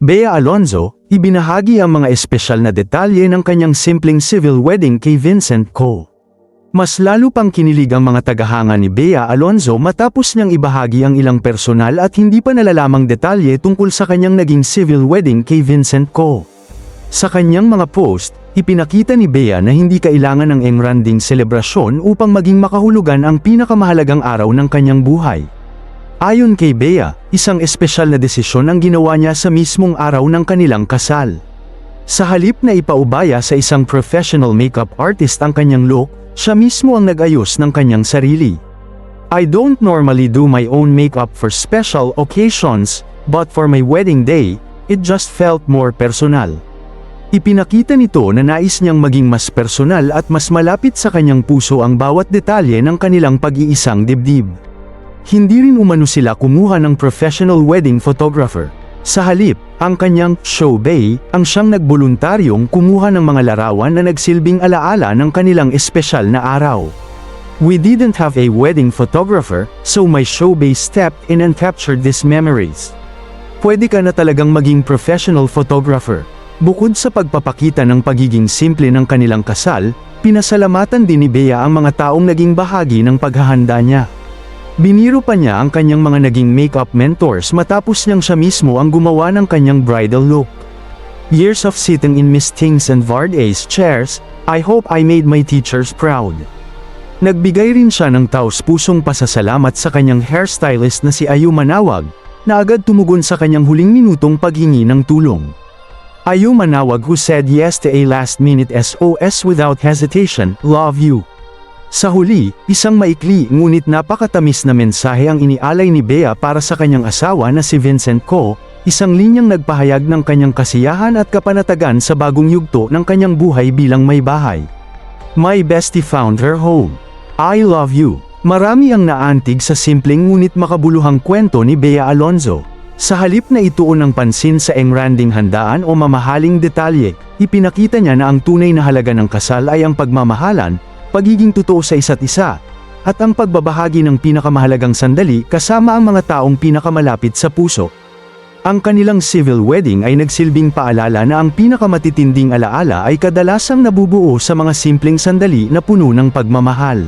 Bea Alonzo, ibinahagi ang mga espesyal na detalye ng kanyang simpleng civil wedding kay Vincent Ko. Mas lalo pang kinilig ang mga tagahanga ni Bea Alonzo matapos niyang ibahagi ang ilang personal at hindi pa nalalamang detalye tungkol sa kanyang naging civil wedding kay Vincent Ko. Sa kanyang mga post, ipinakita ni Bea na hindi kailangan ng engranding selebrasyon upang maging makahulugan ang pinakamahalagang araw ng kanyang buhay. Ayon kay Bea, isang espesyal na desisyon ang ginawa niya sa mismong araw ng kanilang kasal. Sa halip na ipaubaya sa isang professional makeup artist ang kanyang look, siya mismo ang nag-ayos ng kanyang sarili. "I don't normally do my own makeup for special occasions, but for my wedding day, it just felt more personal." Ipinakita nito na nais niyang maging mas personal at mas malapit sa kanyang puso ang bawat detalye ng kanilang pag-iisang dibdib. Hindi rin umano sila kumuha ng professional wedding photographer. Sa halip, ang kanyang showbay ang siyang nagboluntaryong kumuha ng mga larawan na nagsilbing alaala ng kanilang espesyal na araw. "We didn't have a wedding photographer, so my showbay stepped in and captured these memories." Pwede ka na talagang maging professional photographer. Bukod sa pagpapakita ng pagiging simple ng kanilang kasal, pinasalamatan din ni Bea ang mga taong naging bahagi ng paghahanda niya. Biniro pa niya ang kanyang mga naging makeup mentors matapos niyang siya mismo ang gumawa ng kanyang bridal look. "Years of sitting in Miss Ting's and Vard's chairs, I hope I made my teachers proud." Nagbigay rin siya ng taos-pusong pasasalamat sa kanyang hairstylist na si Ayu Manawag, na agad tumugon sa kanyang huling minutong paghingi ng tulong. Ayu Manawag, who said yes to a last-minute SOS without hesitation, "Love you." Sa huli, isang maikli ngunit napakatamis na mensahe ang inialay ni Bea para sa kanyang asawa na si Vincent Ko, isang linyang nagpahayag ng kanyang kasiyahan at kapanatagan sa bagong yugto ng kanyang buhay bilang may bahay. "My bestie found her home. I love you." Marami ang naantig sa simpleng ngunit makabuluhang kwento ni Bea Alonzo. Sa halip na ituon ng pansin sa engranding handaan o mamahaling detalye, ipinakita niya na ang tunay na halaga ng kasal ay ang pagmamahalan, pagiging totoo sa isa't isa, at ang pagbabahagi ng pinakamahalagang sandali kasama ang mga taong pinakamalapit sa puso. Ang kanilang civil wedding ay nagsilbing paalala na ang pinakamatitinding alaala ay kadalasang nabubuo sa mga simpleng sandali na puno ng pagmamahal.